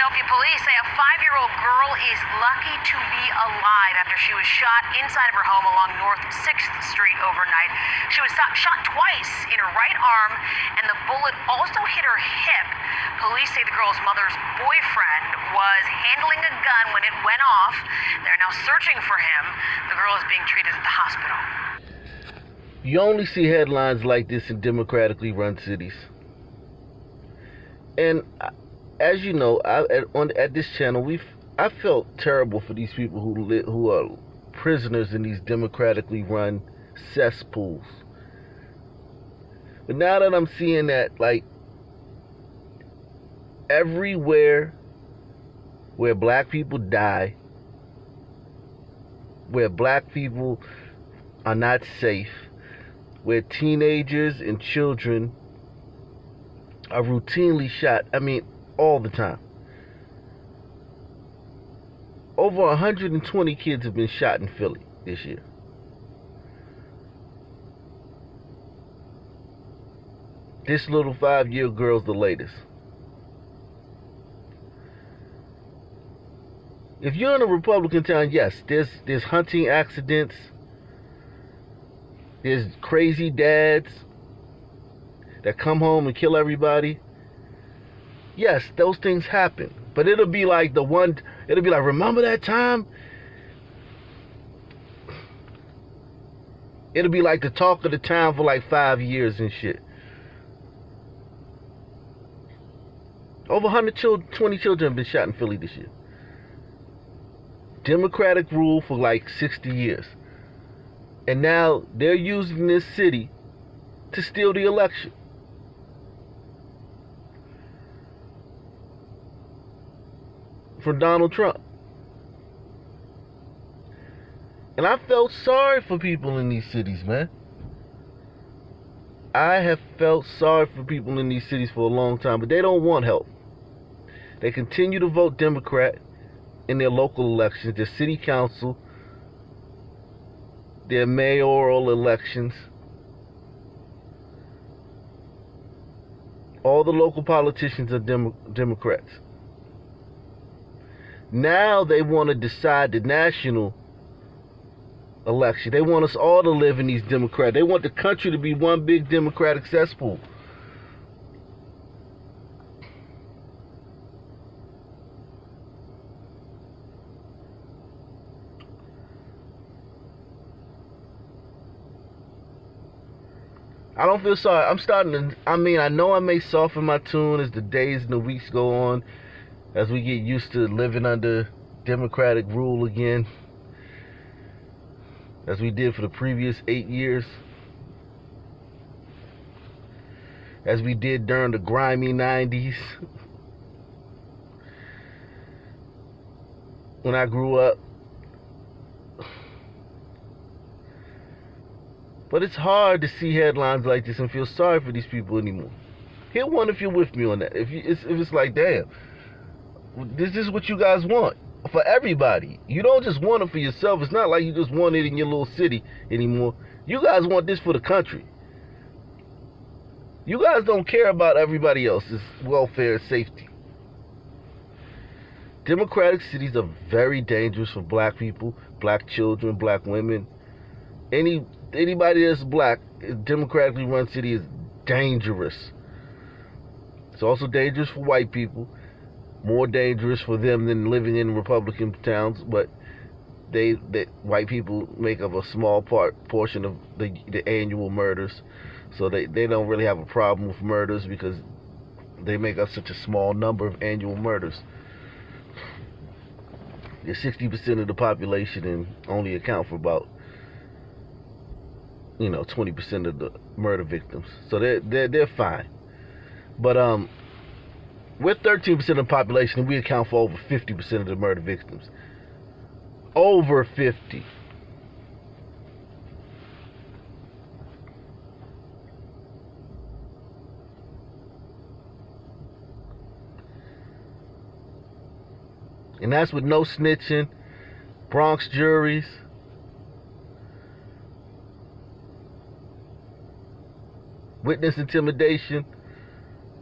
Philadelphia police say a 5-year-old girl is lucky to be alive after she was shot inside of her home along North 6th Street overnight. She was shot twice in her right arm, and the bullet also hit her hip. Police say the girl's mother's boyfriend was handling a gun when it went off. They're now searching for him. The girl is being treated at the hospital. You only see headlines like this in democratically run cities. And as you know, at this channel, I felt terrible for these people who are prisoners in these democratically run cesspools. But now that I'm seeing that, like, everywhere where black people die, where black people are not safe, where teenagers and children are routinely shot, I mean, all the time. Over 120 kids have been shot in Philly this year. This little 5-year girl's the latest. If you're in a Republican town, yes, there's hunting accidents. There's crazy dads that come home and kill everybody. Yes, those things happen. But it'll be like remember that time? It'll be like the talk of the town for like 5 years and shit. Over 120 children have been shot in Philly this year. Democratic rule for like 60 years. And now they're using this city to steal the election. For Donald Trump. And I felt sorry for people in these cities, man. I have felt sorry for people in these cities for a long time, but they don't want help. They continue to vote Democrat in their local elections, their city council, their mayoral elections. All the local politicians are Democrats. Now they want to decide the national election. They want us all to live in these Democrats. They want the country to be one big Democratic cesspool. I don't feel sorry. I know I may soften my tune as the days and the weeks go on, as we get used to living under Democratic rule again, as we did for the previous 8 years, as we did during the grimy 90s, when I grew up. But it's hard to see headlines like this and feel sorry for these people anymore. Hit one if you're with me on that. If it's like, damn, this is what you guys want for everybody. You don't just want it for yourself. It's not like you just want it in your little city anymore. You guys want this for the country. You guys don't care about everybody else's welfare and safety. Democratic cities are very dangerous for black people, black children, black women. Anybody that's black, a democratically run city is dangerous. It's also dangerous for white people. More dangerous for them than living in Republican towns, but white people make up a small portion of the annual murders, so they don't really have a problem with murders because they make up such a small number of annual murders. They're 60% of the population and only account for about 20% of the murder victims, so they're fine. But we're 13% of the population, and we account for over 50% of the murder victims. Over 50. And that's with no snitching, Bronx juries, witness intimidation,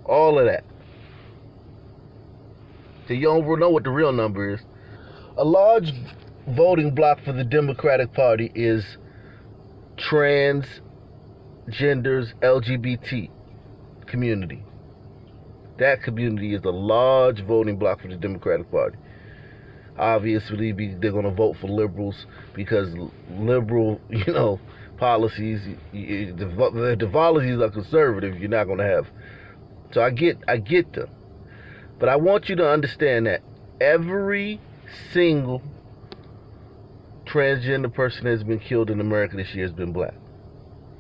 all of that. So you don't know what the real number is. A large voting bloc for the Democratic Party is transgenders, LGBT community. That community is a large voting bloc for the Democratic Party. Obviously, they're going to vote for liberals because liberal, policies, the policies are conservative, you're not going to have. So I get them. But I want you to understand that every single transgender person that has been killed in America this year has been black.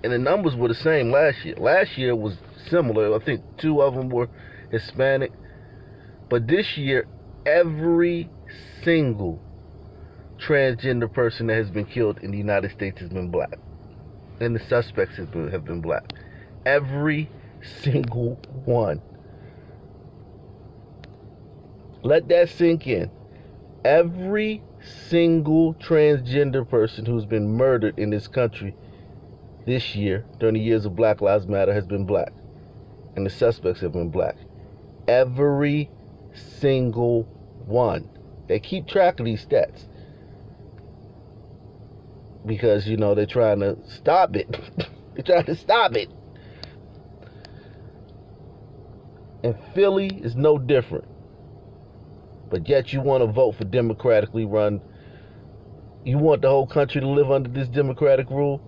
And the numbers were the same last year. Last year was similar. I think 2 of them were Hispanic. But this year, every single transgender person that has been killed in the United States has been black. And the suspects have been black. Every single one. Let that sink in. Every single transgender person who's been murdered in this country this year, during the years of Black Lives Matter, has been black. And the suspects have been black. Every single one. They keep track of these stats. Because, they're trying to stop it. They're trying to stop it. And Philly is no different. But yet you want to vote for democratically run. You want the whole country to live under this democratic rule.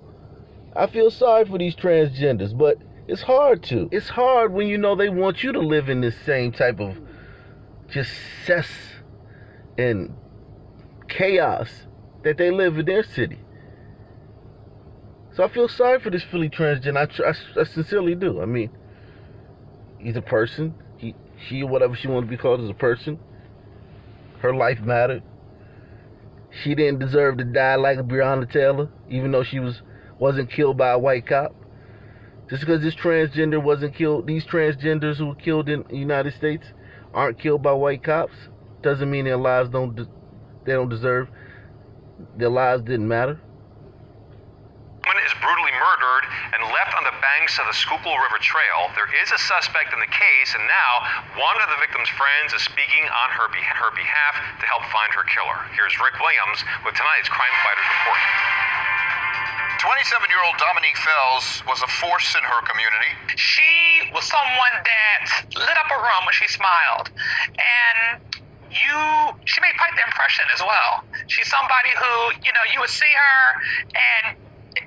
I feel sorry for these transgenders, but it's hard to. It's hard when they want you to live in this same type of just cess and chaos that they live in their city. So I feel sorry for this Philly transgender. I sincerely do. I mean, he's a person. She, whatever she wants to be called, is a person. Her life mattered. She didn't deserve to die like Breonna Taylor, even though she wasn't killed by a white cop. Just because this transgender wasn't killed, these transgenders who were killed in the United States aren't killed by white cops, doesn't mean their lives don't deserve. Their lives didn't matter. Woman is brutally murdered and left on the banks of the Schuylkill River Trail. There is a suspect in the case, and now one of the victim's friends is speaking on her behalf to help find her killer. Here's Rick Williams with tonight's Crime Fighters Report. 27-year-old Dominique Fells was a force in her community. She was someone that lit up a room when she smiled, and she made quite the impression as well. She's somebody who, you would see her and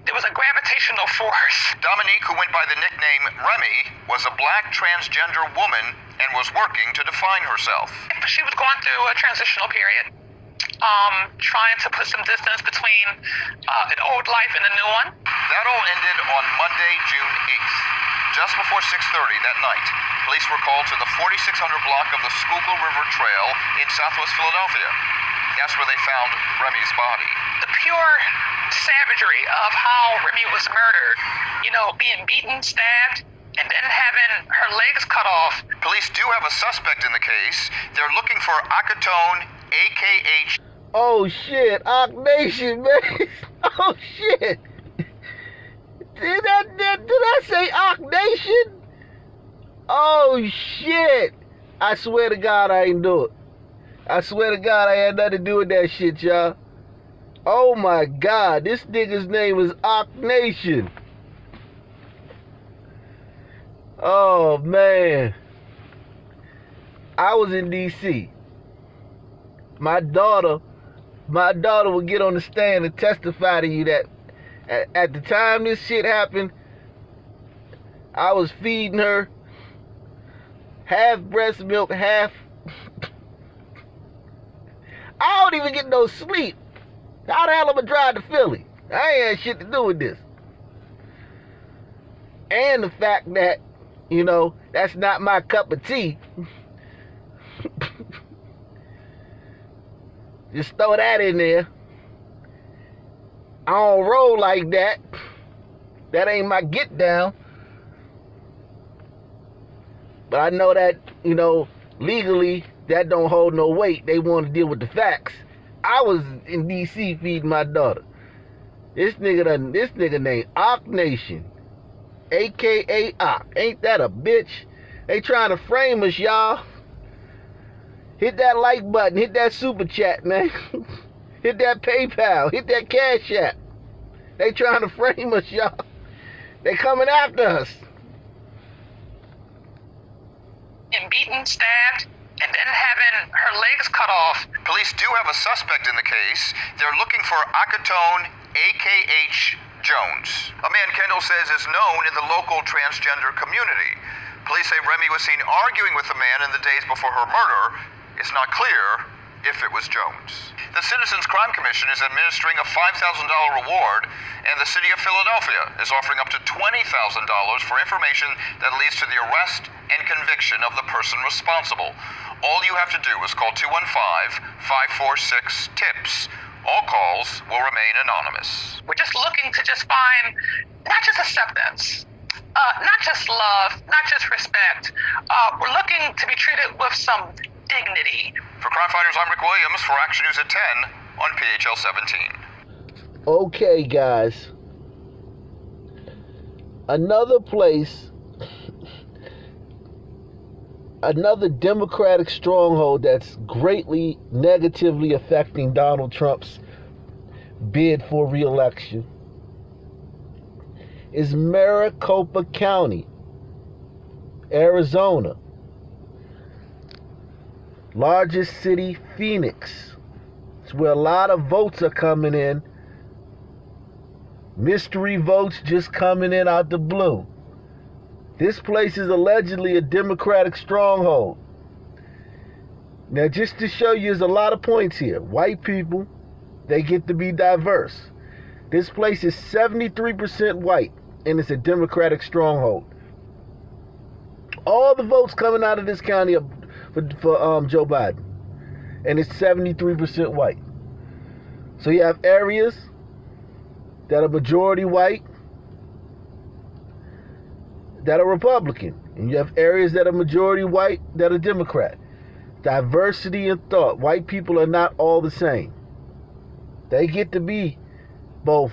there was a gravitational force. Dominique, who went by the nickname Remy, was a black transgender woman and was working to define herself. She was going through a transitional period, trying to put some distance between an old life and a new one. That all ended on Monday, June 8th. Just before 6:30 that night, police were called to the 4600 block of the Schuylkill River Trail in southwest Philadelphia. That's where they found Remy's body. The pure savagery of how Remy was murdered, being beaten, stabbed, and then having her legs cut off. Police do have a suspect in the case. They're looking for Akatone, a.k.a. Oh shit, Ock Nation, man. Oh shit. Did I say Ock Nation? Oh shit. I swear to God I ain't do it. I swear to God I had nothing to do with that shit, y'all. Oh my God, this nigga's name is Ock Nation. Oh man. I was in DC. My daughter would get on the stand and testify to you that at the time this shit happened, I was feeding her half breast milk, half. I don't even get no sleep. How the hell am I drive to Philly? I ain't had shit to do with this. And the fact that, that's not my cup of tea. Just throw that in there. I don't roll like that. That ain't my get down. But I know that, legally, that don't hold no weight. They want to deal with the facts. I was in DC feeding my daughter. This nigga named Ock Nation, a.k.a. Ock. Ain't that a bitch? They trying to frame us, y'all. Hit that like button. Hit that super chat, man. Hit that PayPal. Hit that Cash App. They trying to frame us, y'all. They coming after us. And beaten, stabbed, and then having her legs cut off. Police do have a suspect in the case. They're looking for Akatone A.K.H. Jones. A man Kendall says is known in the local transgender community. Police say Remy was seen arguing with the man in the days before her murder. It's not clear if it was Jones. The Citizens Crime Commission is administering a $5,000 reward, and the city of Philadelphia is offering up to $20,000 for information that leads to the arrest and conviction of the person responsible. All you have to do is call 215-546-TIPS. All calls will remain anonymous. We're just looking to just find not just acceptance, not just love, not just respect. We're looking to be treated with some dignity. For Crime Fighters, I'm Rick Williams for Action News at 10 on PHL 17. Okay, guys. Another place, another Democratic stronghold that's greatly negatively affecting Donald Trump's bid for re-election is Maricopa County, Arizona. Largest city, Phoenix. It's where a lot of votes are coming in. Mystery votes just coming in out the blue. This place is allegedly a Democratic stronghold. Now, just to show you, there's a lot of points here. White people, they get to be diverse. This place is 73% white, and it's a Democratic stronghold. All the votes coming out of this county are for Joe Biden, and it's 73% white. So you have areas that are majority white that are Republican, and you have areas that are majority white that are Democrat. Diversity in thought. White people are not all the same. They get to be both.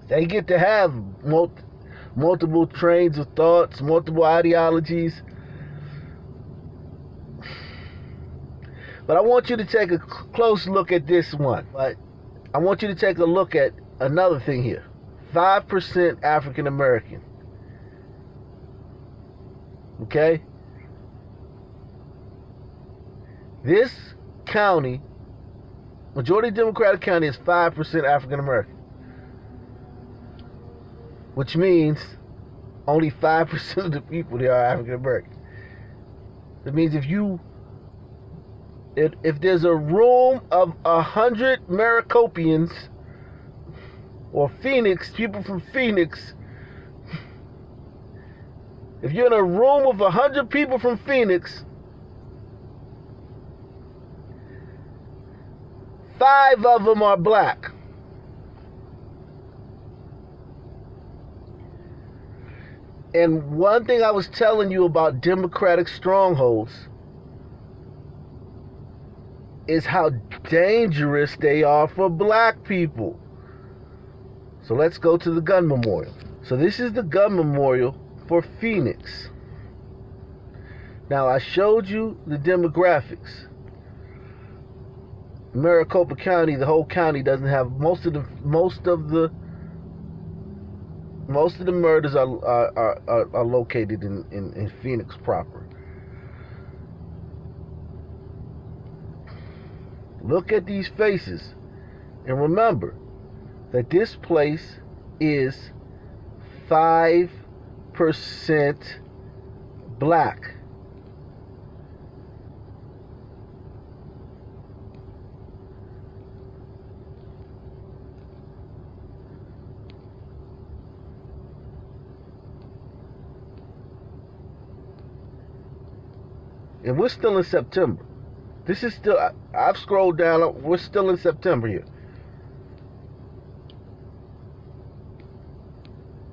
They get to have multiple trains of thoughts, multiple ideologies. But I want you to take a close look at this one. But I want you to take a look at another thing here. 5% African American. Okay? This county, majority Democratic county, is 5% African American. Which means only 5% of the people there are African American. That means if there's a room of 100 Maricopians or Phoenix, people from Phoenix, if you're in a room of 100 people from Phoenix, 5 of them are black. And one thing I was telling you about Democratic strongholds is how dangerous they are for black people. So let's go to the gun memorial. So this is the gun memorial for Phoenix. Now, I showed you the demographics. Maricopa County, the whole county doesn't have most of the murders are located in Phoenix proper. Look at these faces and remember that this place is 5% black. And we're still in September. This is still, I've scrolled down, we're still in September here.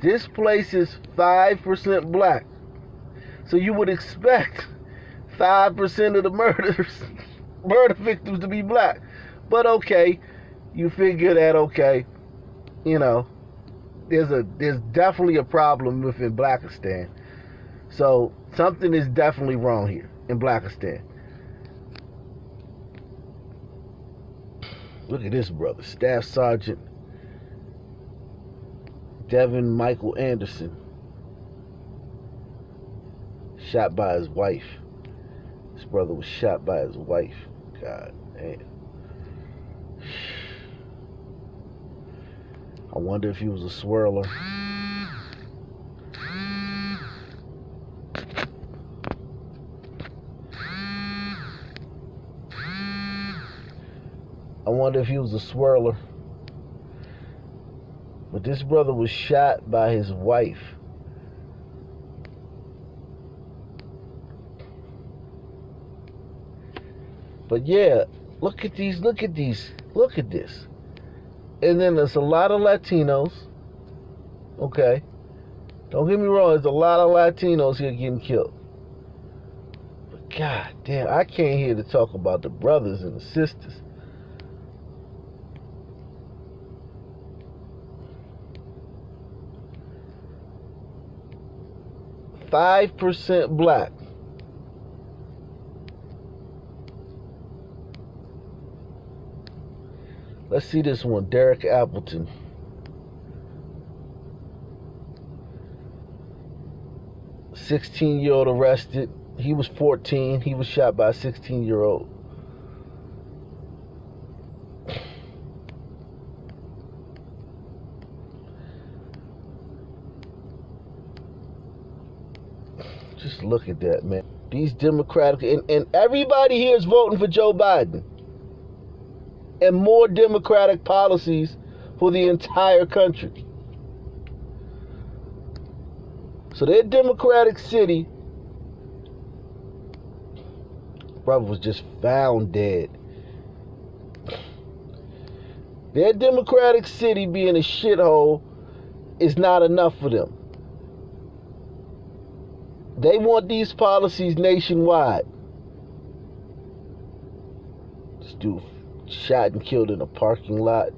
This place is 5% black. So you would expect 5% of the murder victims to be black. But okay, you figure that, okay, you know, there's definitely a problem within Blackistan. So something is definitely wrong here in Blackistan. Look at this brother, Staff Sergeant Devin Michael Anderson, shot by his wife. This brother was shot by his wife. God damn. I wonder if he was a swirler. I wonder if he was a swirler. But this brother was shot by his wife. But yeah, look at these, look at these, look at this. And then there's a lot of Latinos. Okay. Don't get me wrong, there's a lot of Latinos here getting killed. But God damn, I came here to talk about the brothers and the sisters. .5% black. Let's see this one, Derek Appleton. .16-year-old arrested. He was 14. He was shot by a 16-year-old. Just look at that, man. These Democratic, and everybody here is voting for Joe Biden. And more Democratic policies for the entire country. So their Democratic city, brother was just found dead. Their Democratic city being a shithole is not enough for them. They want these policies nationwide. This dude shot and killed in a parking lot.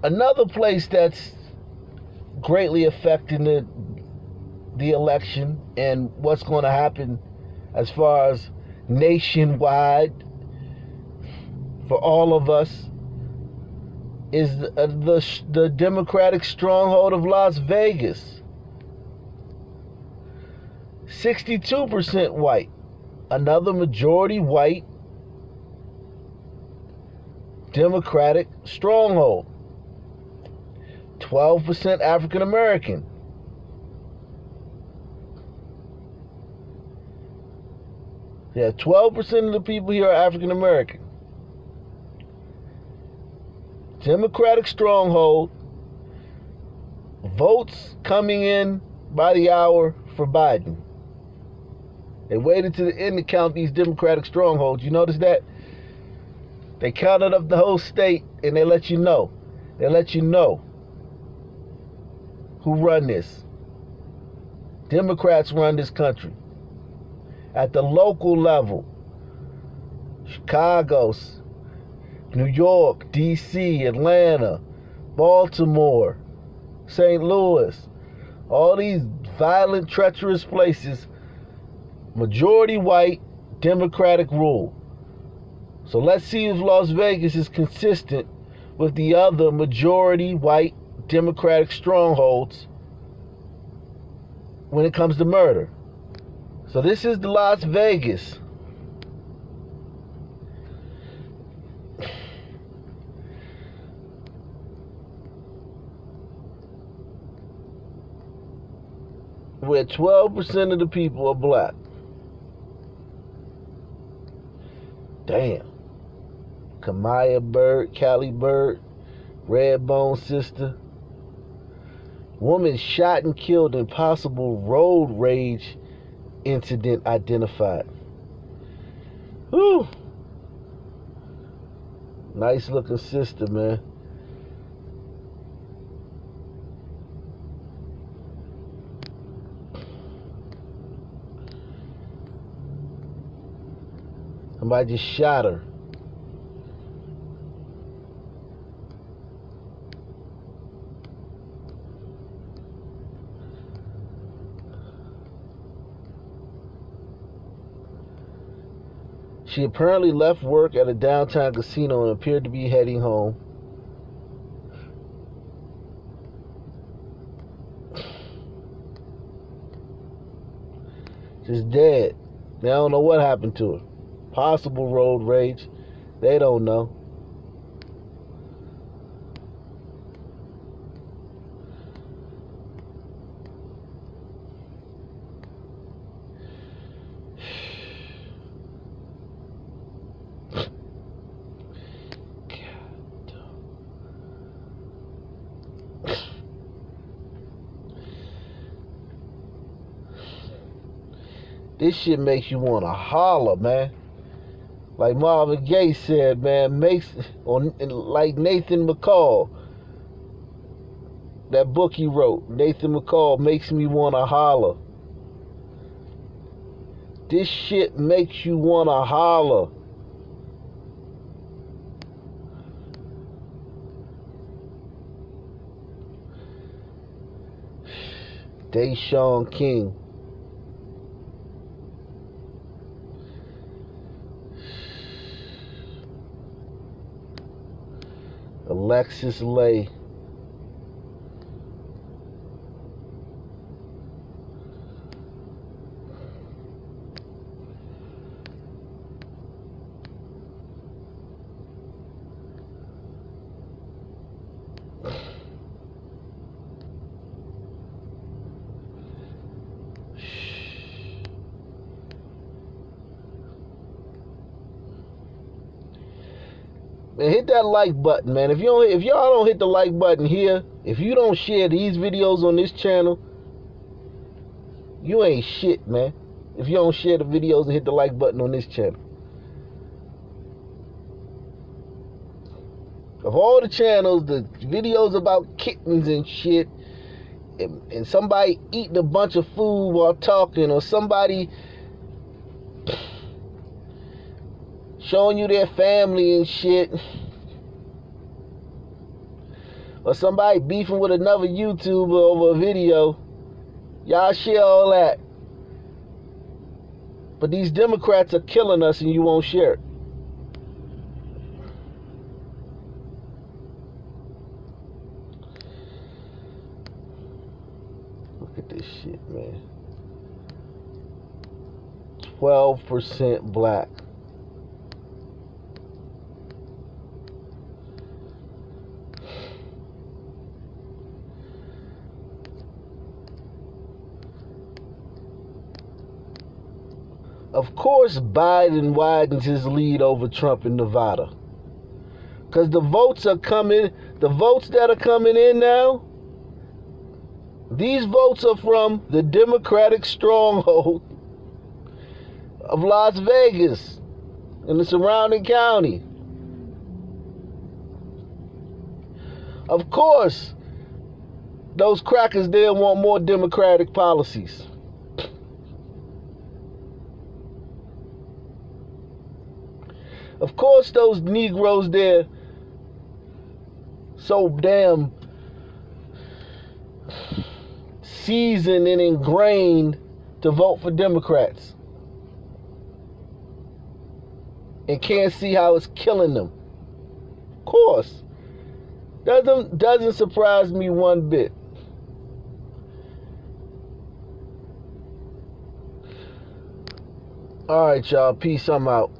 Another place that's greatly affecting the election and what's going to happen as far as nationwide for all of us is the Democratic stronghold of Las Vegas. 62% white. Another majority white Democratic stronghold. 12% African American. Yeah, 12% of the people here are African American. Democratic stronghold. Votes coming in by the hour for Biden. They waited to the end to count these Democratic strongholds. You notice that? They counted up the whole state and they let you know. They let you know who run this. Democrats run this country. At the local level, Chicago, New York, D.C., Atlanta, Baltimore, St. Louis, all these violent, treacherous places, majority white, Democratic rule. So let's see if Las Vegas is consistent with the other majority white Democratic strongholds when it comes to murder. So this is the Las Vegas. Where 12% of the people are black. Damn. Kamaya Bird, Callie Bird, Redbone sister. Woman shot and killed in possible road rage incident identified. Whew. Nice looking sister, man. Somebody just shot her. She apparently left work at a downtown casino and appeared to be heading home. Just dead. They don't know what happened to her. Possible road rage. They don't know. This shit makes you want to holler, man. Like Marvin Gaye said, man, or like Nathan McCall, that book he wrote, Nathan McCall, makes me want to holler. This shit makes you want to holler. Deshaun King. Alexis Lay. Man, hit that like button, man. If y'all don't hit the like button here, if you don't share these videos on this channel, you ain't shit, man. If you don't share the videos and hit the like button on this channel. Of all the channels, the videos about kittens and shit, and somebody eating a bunch of food while talking, or somebody showing you their family and shit, or somebody beefing with another YouTuber over a video, y'all share all that. But these Democrats are killing us and you won't share it. Look at this shit, man. 12% black. Of course, Biden widens his lead over Trump in Nevada. Because the votes are coming, the votes that are coming in now, these votes are from the Democratic stronghold of Las Vegas and the surrounding county. Of course, those crackers there want more Democratic policies. Of course, those Negroes there so damn seasoned and ingrained to vote for Democrats and can't see how it's killing them. Of course. Doesn't surprise me one bit. All right, y'all. Peace. I'm out.